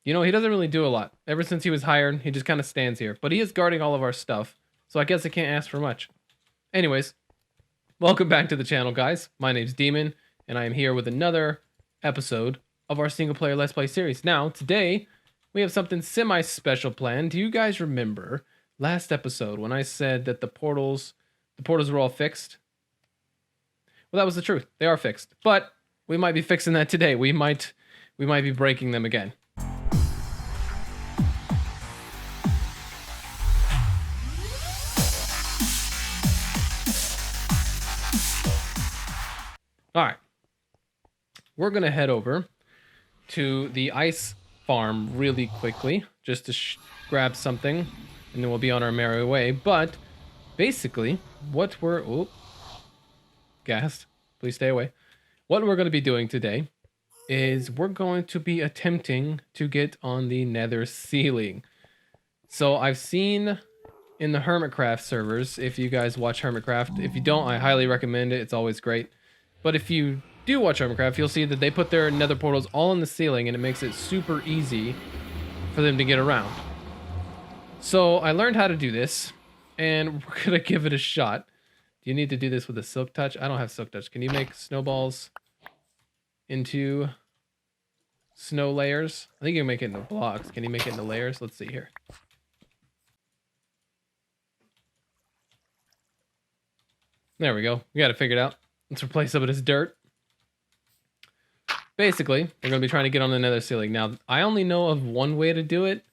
You know, he doesn't really do a lot. Ever since he was hired, he just kind of stands here. But he is guarding all of our stuff, so I guess I can't ask for much. Anyways, welcome back to the channel, guys. My name's Demon, and I am here with another episode of our single-player Let's Play series. Now, today, we have something semi-special planned. Do you guys remember last episode when I said that the portals were all fixed? Well, that was the truth. They are fixed. But we might be fixing that today. We might be breaking them again. All right, we're gonna head over to the ice farm really quickly, just to grab something, and then we'll be on our merry way. But basically, what we're gassed. Please stay away. What we're gonna be doing today is we're going to be attempting to get on the Nether ceiling. So I've seen in the Hermitcraft servers, if you guys watch Hermitcraft, if you don't, I highly recommend it. It's always great. But if you do watch Minecraft, you'll see that they put their nether portals all in the ceiling, and it makes it super easy for them to get around. So I learned how to do this, and we're gonna give it a shot. Do you need to do this with a silk touch? I don't have silk touch. Can you make snowballs into snow layers? I think you can make it into blocks. Can you make it into layers? Let's see here. There we go. We got it figured out. Let's replace some of this dirt. Basically, we're going to be trying to get on the nether ceiling. Now, I only know of one way to do it.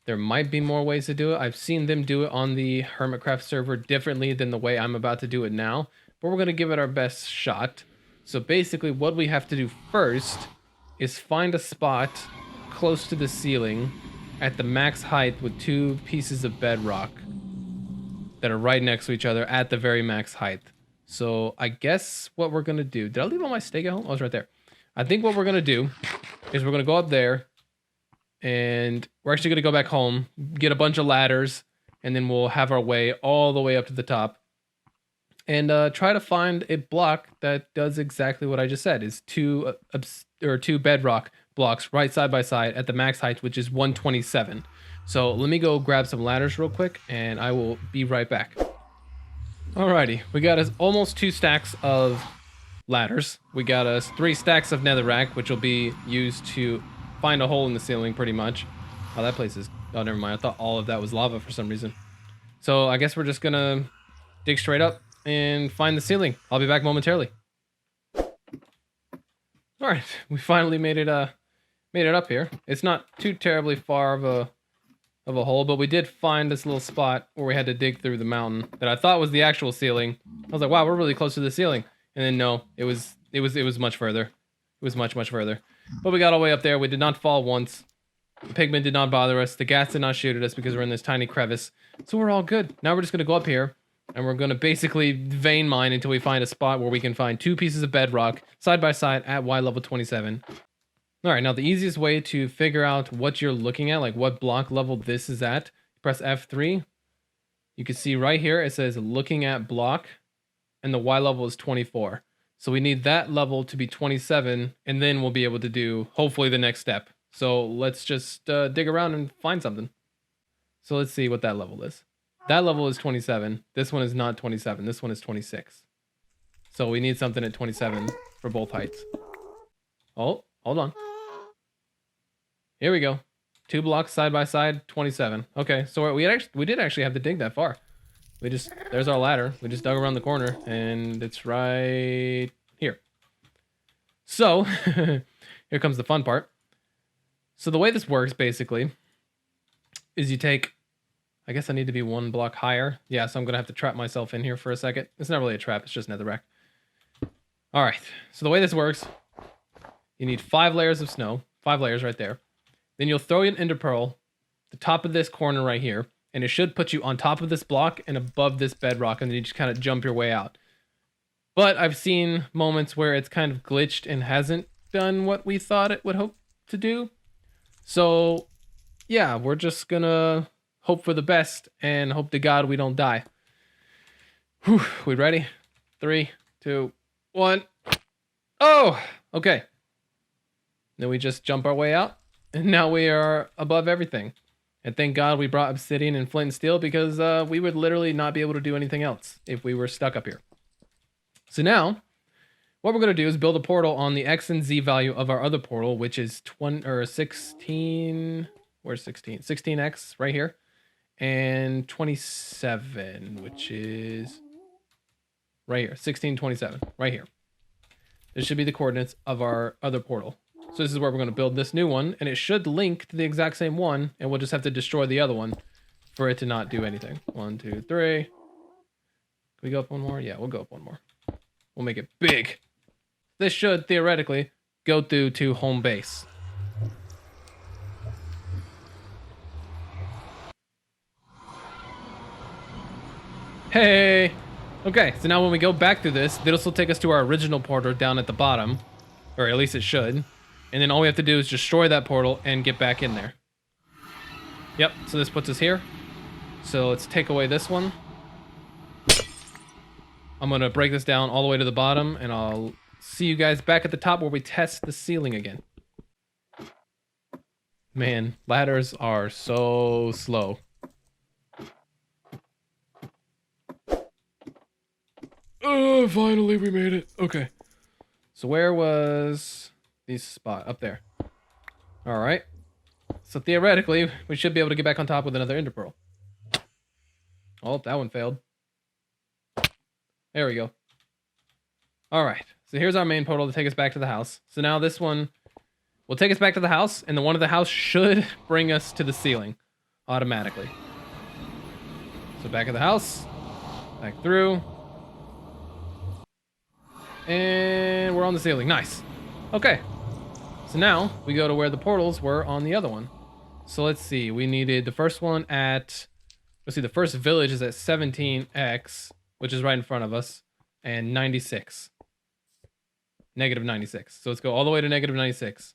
There might be more ways to do it. I've seen them do it on the Hermitcraft server differently than the way I'm about to do it now. But we're going to give it our best shot. So basically, what we have to do first is find a spot close to the ceiling at the max height with 2 pieces of bedrock that are right next to each other at the very max height. So I guess what we're gonna do, did I leave all my steak at home? Oh, it's right there. I think what we're gonna do is we're gonna go up there, and we're actually gonna go back home, get a bunch of ladders, and then we'll have our way all the way up to the top, and try to find a block that does exactly what I just said, is 2 bedrock blocks right side by side at the max height, which is 127. So let me go grab some ladders real quick, and I will be right back. Alrighty, we got us almost 2 stacks of ladders. We got us 3 stacks of netherrack, which will be used to find a hole in the ceiling pretty much. Oh, that place is... oh, never mind. I thought all of that was lava for some reason. So I guess we're just gonna dig straight up and find the ceiling. I'll be back momentarily. Alright, we finally made it up here. It's not too terribly far of a hole, but we did find this little spot where we had to dig through the mountain that I thought was the actual ceiling. I was like, wow, we're really close to the ceiling. And then no, it was much further. It was much further. But we got all the way up there. We did not fall once. The pigmen did not bother us. The gas did not shoot at us because we're in this tiny crevice. So we're all good. Now we're just gonna go up here, and we're gonna basically vein mine until we find a spot where we can find 2 pieces of bedrock side by side at Y level 27. All right, now the easiest way to figure out what you're looking at, like what block level this is at, press F3. You can see right here, it says looking at block, and the Y level is 24. So we need that level to be 27, and then we'll be able to do, hopefully, the next step. So let's just dig around and find something. So let's see what that level is. That level is 27. This one is not 27. This one is 26. So we need something at 27 for both heights. Oh, hold on. Here we go. 2 blocks side by side, 27. Okay, so we did actually have to dig that far. There's our ladder. We just dug around the corner, and it's right here. So, here comes the fun part. So the way this works, basically, is you take... I guess I need to be 1 block higher. Yeah, so I'm going to have to trap myself in here for a second. It's not really a trap, it's just netherrack. Alright, so the way this works, you need 5 layers of snow. 5 layers right there. Then you'll throw an ender pearl, the top of this corner right here, and it should put you on top of this block and above this bedrock, and then you just kind of jump your way out. But I've seen moments where it's kind of glitched and hasn't done what we thought it would hope to do. So, yeah, we're just gonna hope for the best and hope to God we don't die. Whew, we ready? 3, 2, 1. Oh, okay. Then we just jump our way out. And now we are above everything. And thank God we brought obsidian and flint and steel, because we would literally not be able to do anything else if we were stuck up here. So now, what we're going to do is build a portal on the X and Z value of our other portal, which is 16. Where's 16? 16X right here. And 27, which is right here. 1627, right here. This should be the coordinates of our other portal. So this is where we're going to build this new one, and it should link to the exact same one, and we'll just have to destroy the other one for it to not do anything. 1, 2, 3. Can we go up one more? Yeah, we'll go up one more. We'll make it big. This should, theoretically, go through to home base. Hey! Okay, so now when we go back through this will take us to our original portal down at the bottom. Or at least it should. And then all we have to do is destroy that portal and get back in there. Yep, so this puts us here. So let's take away this one. I'm going to break this down all the way to the bottom, and I'll see you guys back at the top where we test the ceiling again. Man, ladders are so slow. Oh, finally we made it. Okay. So where was this spot? Up there. All right. So theoretically, we should be able to get back on top with another ender pearl. Oh, that one failed. There we go. All right. So here's our main portal to take us back to the house. So now this one will take us back to the house, and the one of the house should bring us to the ceiling automatically. So back at the house, back through. And we're on the ceiling. Nice. Okay. So now we go to where the portals were on the other one. So let's see. We needed the first one at... Let's see. The first village is at 17x, which is right in front of us, and 96. Negative 96. So let's go all the way to negative 96.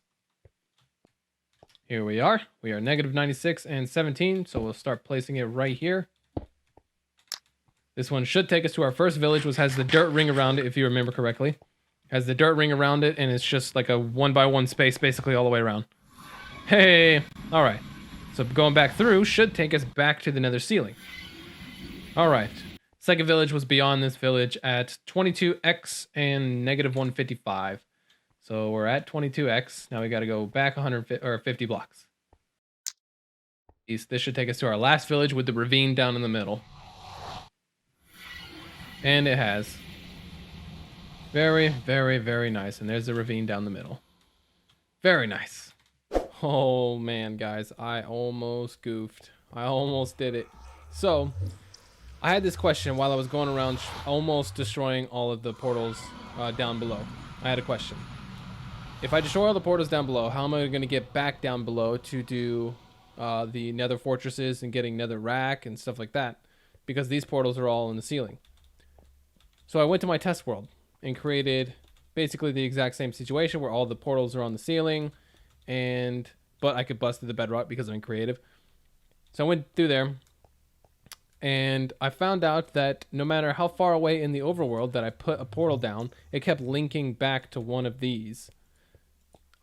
Here we are. We are negative 96 and 17. So we'll start placing it right here. This one should take us to our first village, which has the dirt ring around it, if you remember correctly. Has the dirt ring around it, and it's just like a 1x1 space basically all the way around. Hey! Alright. So going back through should take us back to the nether ceiling. Alright. Second village was beyond this village at 22x and negative 155. So we're at 22x. Now we got to go back 50 blocks. This should take us to our last village with the ravine down in the middle. And it has. Very, very, very nice. And there's the ravine down the middle. Very nice. Oh, man, guys. I almost goofed. I almost did it. So, I had this question while I was going around almost destroying all of the portals down below. I had a question. If I destroy all the portals down below, how am I going to get back down below to do the nether fortresses and getting nether rack and stuff like that? Because these portals are all in the ceiling. So I went to my test world and created basically the exact same situation where all the portals are on the ceiling, but I could bust through the bedrock because I'm creative. So I went through there, and I found out that no matter how far away in the overworld that I put a portal down, it kept linking back to one of these.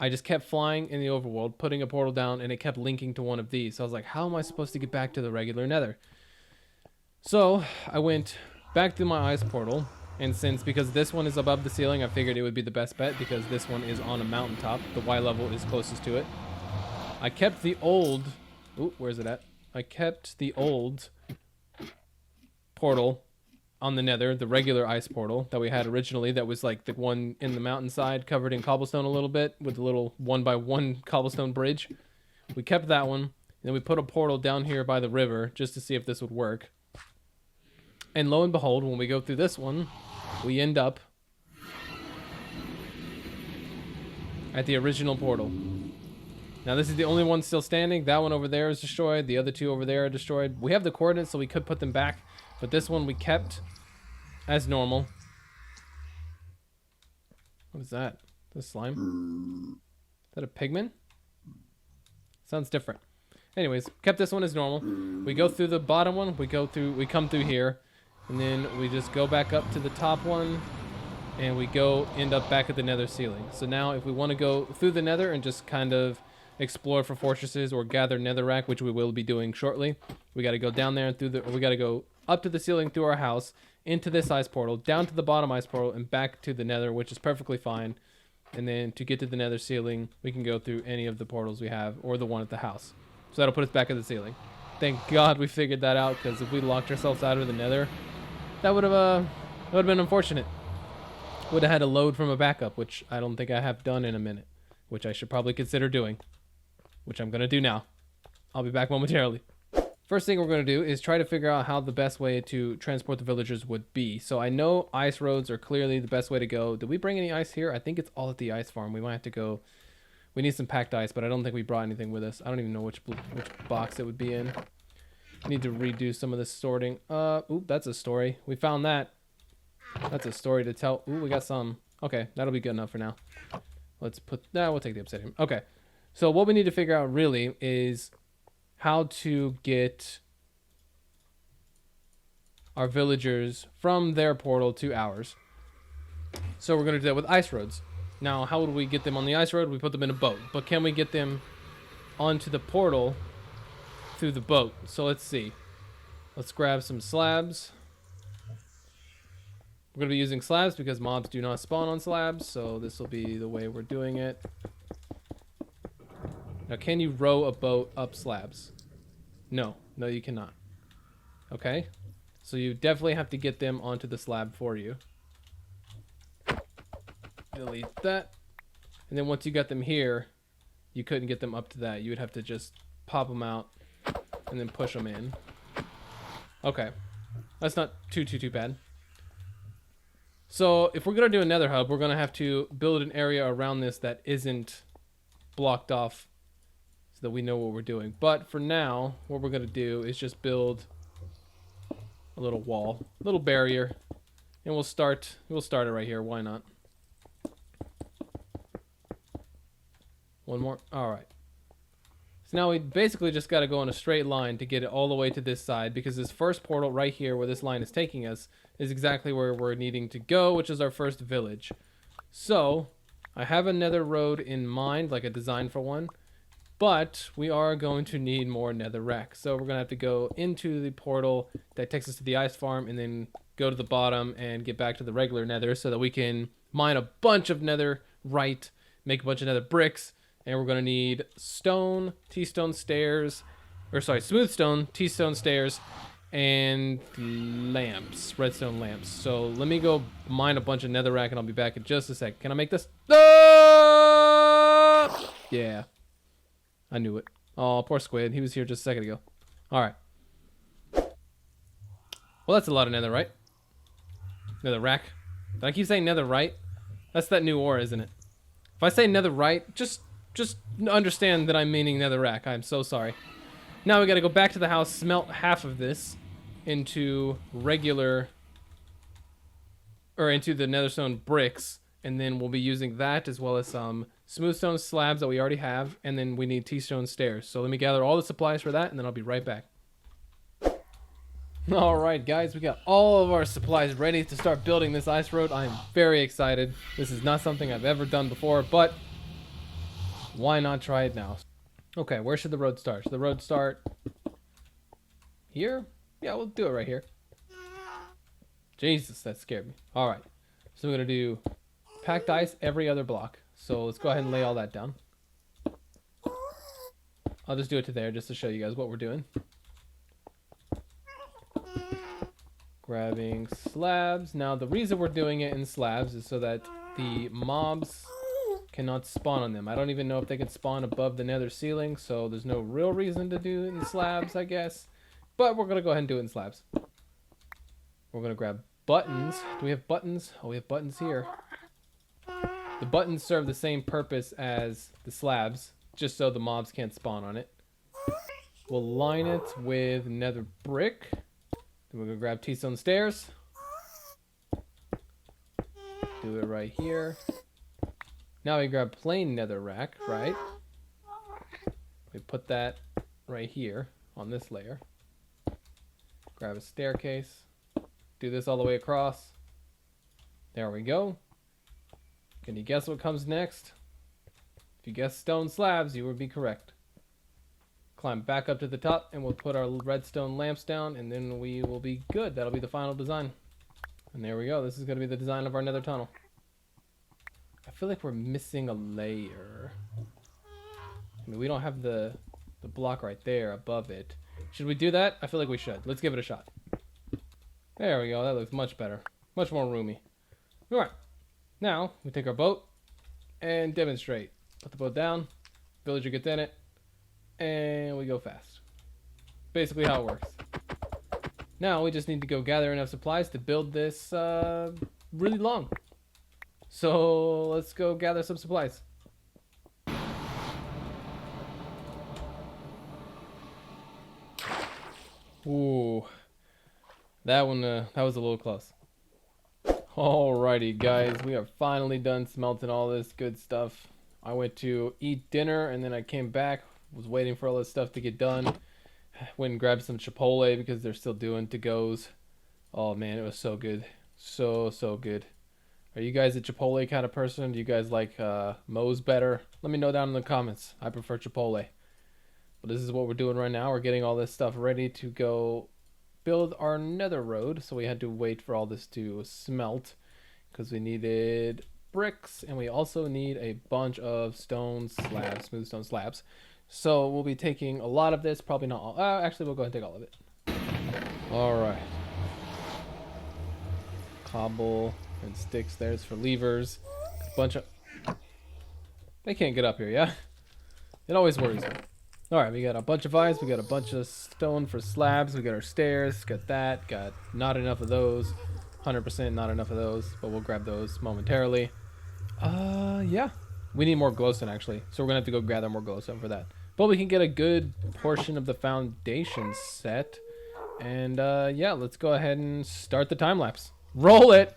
I just kept flying in the overworld, putting a portal down, and it kept linking to one of these. So I was like, how am I supposed to get back to the regular nether? So I went back to my ice portal, and because this one is above the ceiling, I figured it would be the best bet because this one is on a mountaintop. The Y level is closest to it. I kept the old... Ooh, where's it at? I kept the old portal on the nether, the regular ice portal that we had originally, that was like the one in the mountainside covered in cobblestone a little bit with a little 1x1 cobblestone bridge. We kept that one, and then we put a portal down here by the river just to see if this would work. And lo and behold, when we go through this one, we end up at the original portal. Now this is the only one still standing. That one over there is destroyed. The other two over there are destroyed. We have the coordinates, so we could put them back. But this one we kept as normal. What is that? The slime? Is that a pigman? Sounds different. Anyways, kept this one as normal. We go through the bottom one. We come through here. And then we just go back up to the top one, and we end up back at the nether ceiling. So now if we want to go through the nether and just kind of explore for fortresses or gather netherrack, which we will be doing shortly. We got to go down there and we got to go up to the ceiling through our house, into this ice portal, down to the bottom ice portal, and back to the nether, which is perfectly fine. And then to get to the nether ceiling, we can go through any of the portals we have or the one at the house. So that'll put us back at the ceiling. Thank God we figured that out, because if we locked ourselves out of the nether, that would have been unfortunate. Would have had to load from a backup, which I don't think I have done in a minute, which I should probably consider doing, which I'm going to do now. I'll be back momentarily. First thing we're going to do is try to figure out how the best way to transport the villagers would be. So I know ice roads are clearly the best way to go. Did we bring any ice here? I think it's all at the ice farm. We might have to go. We need some packed ice, but I don't think we brought anything with us. I don't even know which box it would be in. Need to redo some of this sorting. Oop, that's a story. We found that. That's a story to tell. Ooh, we got some. Okay, that'll be good enough for now. Let's put that. We'll take the obsidian. Okay. So what we need to figure out really is how to get our villagers from their portal to ours. So we're going to do that with ice roads. Now, how would we get them on the ice road? We put them in a boat. But can we get them onto the portal through the boat? So let's see. Let's grab some slabs. We're going to be using slabs because mobs do not spawn on slabs. So this will be the way we're doing it. Now, can you row a boat up slabs? No. No, you cannot. Okay. So you definitely have to get them onto the slab for you. Delete that. And then once you got them here, you couldn't get them up to that. You would have to just pop them out and then push them in. Okay. That's not too bad. So if we're going to do a nether hub, we're going to have to build an area around this that isn't blocked off, so that we know what we're doing. But for now, what we're going to do is just build a little wall, a little barrier, and we'll start it right here. Why not? One more. All right. So now we basically just got to go in a straight line to get it all the way to this side, because this first portal right here where this line is taking us is exactly where we're needing to go, which is our first village. So I have a nether road in mind, like a design for one. But we are going to need more netherrack. So we're going to have to go into the portal that takes us to the ice farm and then go to the bottom and get back to the regular nether so that we can mine a bunch of netherite, make a bunch of nether bricks, and we're going to need stone, T-stone stairs, or sorry, smooth stone, T-stone stairs, and lamps, redstone lamps. So let me go mine a bunch of netherrack and I'll be back in just a sec. Can I make this? Ah! Yeah. I knew it. Oh, poor squid. He was here just a second ago. All right. Well, that's a lot of netherite. Netherrack. Did I keep saying netherite? That's that new ore, isn't it? If I say netherite, just understand that I'm meaning netherrack. I'm so sorry. Now we got to go back to the house, smelt half of this into regular, or into the netherstone bricks, and then we'll be using that as well as some smooth stone slabs that we already have, and then we need T-stone stairs. So let me gather all the supplies for that, and then I'll be right back. All right, guys, we got all of our supplies ready to start building this ice road. I am very excited. This is not something I've ever done before, but why not try it now? Okay, where should the road start? Should the road start here? Yeah, we'll do it right here. Jesus, that scared me. All right, so we're gonna do packed ice every other block. So let's go ahead and lay all that down. I'll just do it to there just to show you guys what we're doing. Grabbing slabs. Now the reason we're doing it in slabs is so that the mobs cannot spawn on them. I don't even know if they can spawn above the nether ceiling, so there's no real reason to do it in slabs, I guess. But we're going to go ahead and do it in slabs. We're going to grab buttons. Do we have buttons? Oh, we have buttons here. The buttons serve the same purpose as the slabs, just so the mobs can't spawn on it. We'll line it with nether brick. Then we're going to grab T-stone stairs. Do it right here. Now we grab plain netherrack, right? We put that right here on this layer. Grab a staircase. Do this all the way across. There we go. Can you guess what comes next? If you guessed stone slabs, you would be correct. Climb back up to the top, and we'll put our redstone lamps down, and then we will be good. That'll be the final design. And there we go. This is going to be the design of our nether tunnel. I feel like we're missing a layer. I mean, we don't have the block right there above it. Should we do that? I feel like we should. Let's give it a shot. There we go. That looks much better. Much more roomy. Alright. Now, we take our boat and demonstrate. Put the boat down. Villager gets in it. And we go fast. Basically how it works. Now, we just need to go gather enough supplies to build this really long. So, let's go gather some supplies. Ooh. That one, that was a little close. Alrighty, guys. We are finally done smelting all this good stuff. I went to eat dinner, and then I came back. Was waiting for all this stuff to get done. Went and grabbed some Chipotle because they're still doing to-goes. Oh, man, it was so good. So good. Are you guys a Chipotle kind of person? Do you guys like Moe's better? Let me know down in the comments. I prefer Chipotle. But this is what we're doing right now. We're getting all this stuff ready to go build our nether road. So we had to wait for all this to smelt because we needed bricks, and we also need a bunch of stone slabs, smooth stone slabs. So we'll be taking a lot of this, probably not all. Actually, we'll go ahead and take all of it. All right. Cobble and sticks. There's for levers. A bunch of... They can't get up here, yeah? It always worries me. Alright, we got a bunch of vines, we got a bunch of stone for slabs, we got our stairs, got that, got not enough of those, 100% not enough of those, but we'll grab those momentarily. Yeah. We need more glowstone, actually, so we're gonna have to go gather more glowstone for that. But we can get a good portion of the foundation set, and yeah, let's go ahead and start the time lapse. Roll it!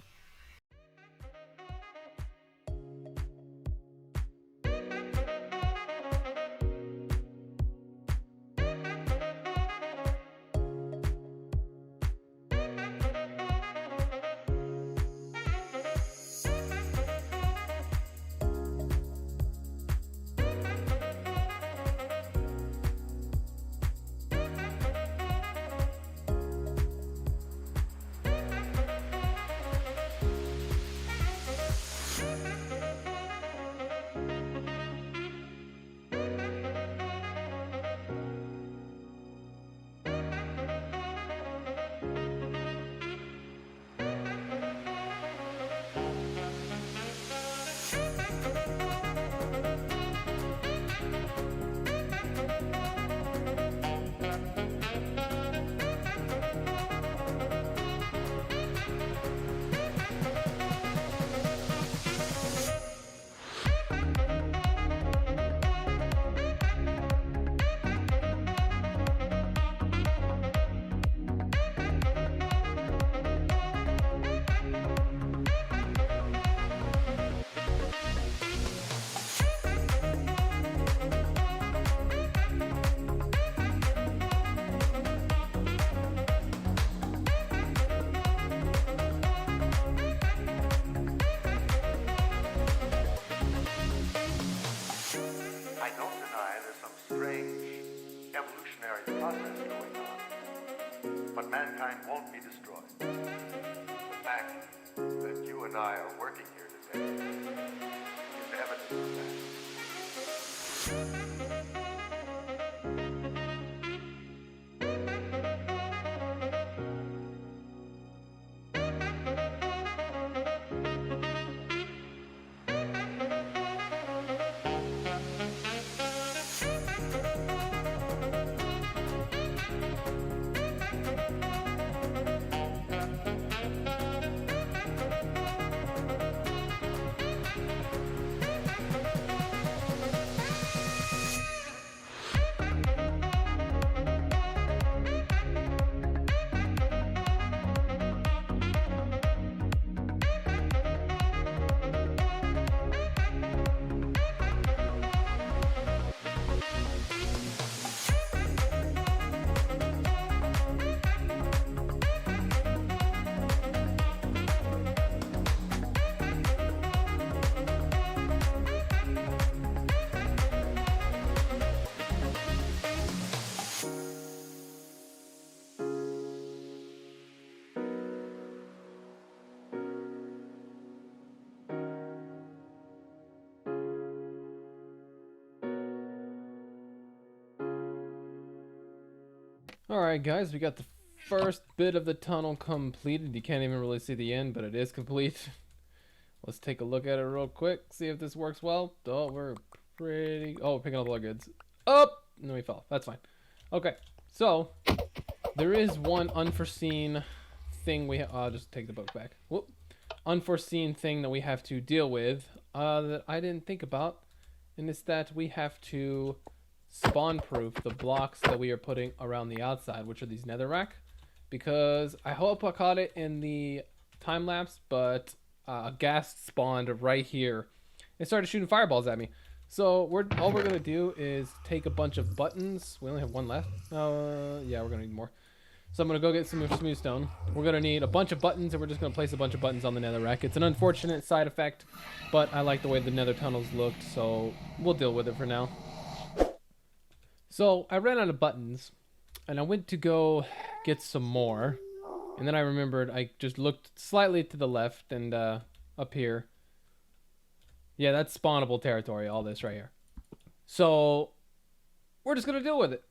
But mankind won't be destroyed. The fact that you and I are working here today is evidence of that. Alright guys, we got the first bit of the tunnel completed. You can't even really see the end, but it is complete. Let's take a look at it real quick, see if this works well. Oh, we're pretty... Oh, we're picking up all goods. Up! No, we fell. That's fine. Okay, so there is one unforeseen thing we have... I'll just take the book back. Whoop. Unforeseen thing that we have to deal with that I didn't think about, and it's that we have to spawn proof the blocks that we are putting around the outside, which are these netherrack, because I hope I caught it in the time lapse, but a ghast spawned right here and started shooting fireballs at me. So all we're gonna do is take a bunch of buttons. We only have one left. Yeah, we're gonna need more. So I'm gonna go get some smooth stone. We're gonna need a bunch of buttons, and we're just gonna place a bunch of buttons on the netherrack. It's an unfortunate side effect, but I like the way the nether tunnels looked, so we'll deal with it for now. So I ran out of buttons, and I went to go get some more, and then I remembered I just looked slightly to the left and up here. Yeah, that's spawnable territory, all this right here. So we're just gonna deal with it.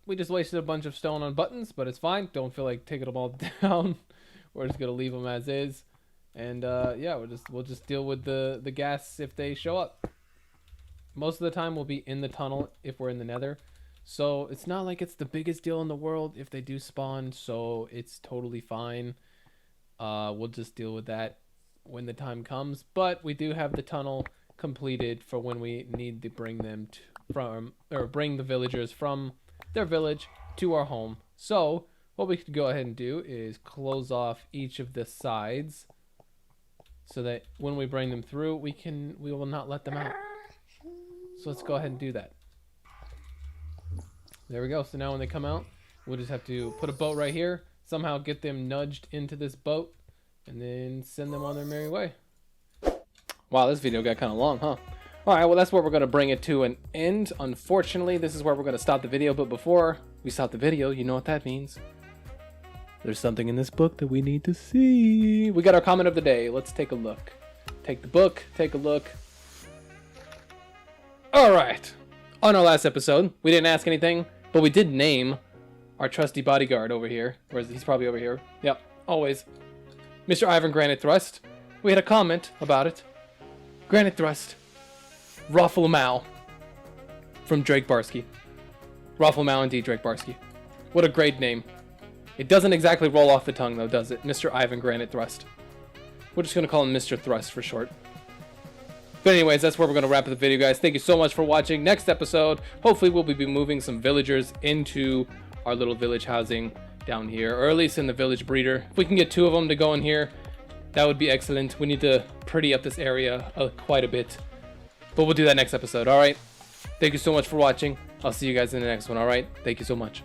We just wasted a bunch of stone on buttons, but it's fine. Don't feel like taking them all down. We're just gonna leave them as is, and yeah, we'll just deal with the gas if they show up. Most of the time we'll be in the tunnel if we're in the nether, so it's not like it's the biggest deal in the world if they do spawn, so it's totally fine. We'll just deal with that when the time comes, but we do have the tunnel completed for when we need to bring them bring the villagers from their village to our home. So what we could go ahead and do is close off each of the sides so that when we bring them through, we will not let them out. So let's go ahead and do that. There we go. So now when they come out, we'll just have to put a boat right here, somehow get them nudged into this boat, and then send them on their merry way. Wow, this video got kind of long, huh? Alright, well that's where we're going to bring it to an end. Unfortunately, this is where we're going to stop the video, but before we stop the video, you know what that means. There's something in this book that we need to see. We got our comment of the day. Let's take a look. Take the book, take a look. Alright, on our last episode, we didn't ask anything, but we did name our trusty bodyguard over here. He's probably over here. Yep, always. Mr. Ivan Granite Thrust. We had a comment about it. Granite Thrust. Ruffle Mal. From Drake Barsky. Ruffle Mal indeed, Drake Barsky. What a great name. It doesn't exactly roll off the tongue though, does it? Mr. Ivan Granite Thrust. We're just going to call him Mr. Thrust for short. But anyways, that's where we're going to wrap up the video, guys. Thank you so much for watching. Next episode, hopefully we'll be moving some villagers into our little village housing down here, or at least in the village breeder. If we can get 2 of them to go in here, that would be excellent. We need to pretty up this area quite a bit. But we'll do that next episode, alright? Thank you so much for watching. I'll see you guys in the next one, alright? Thank you so much.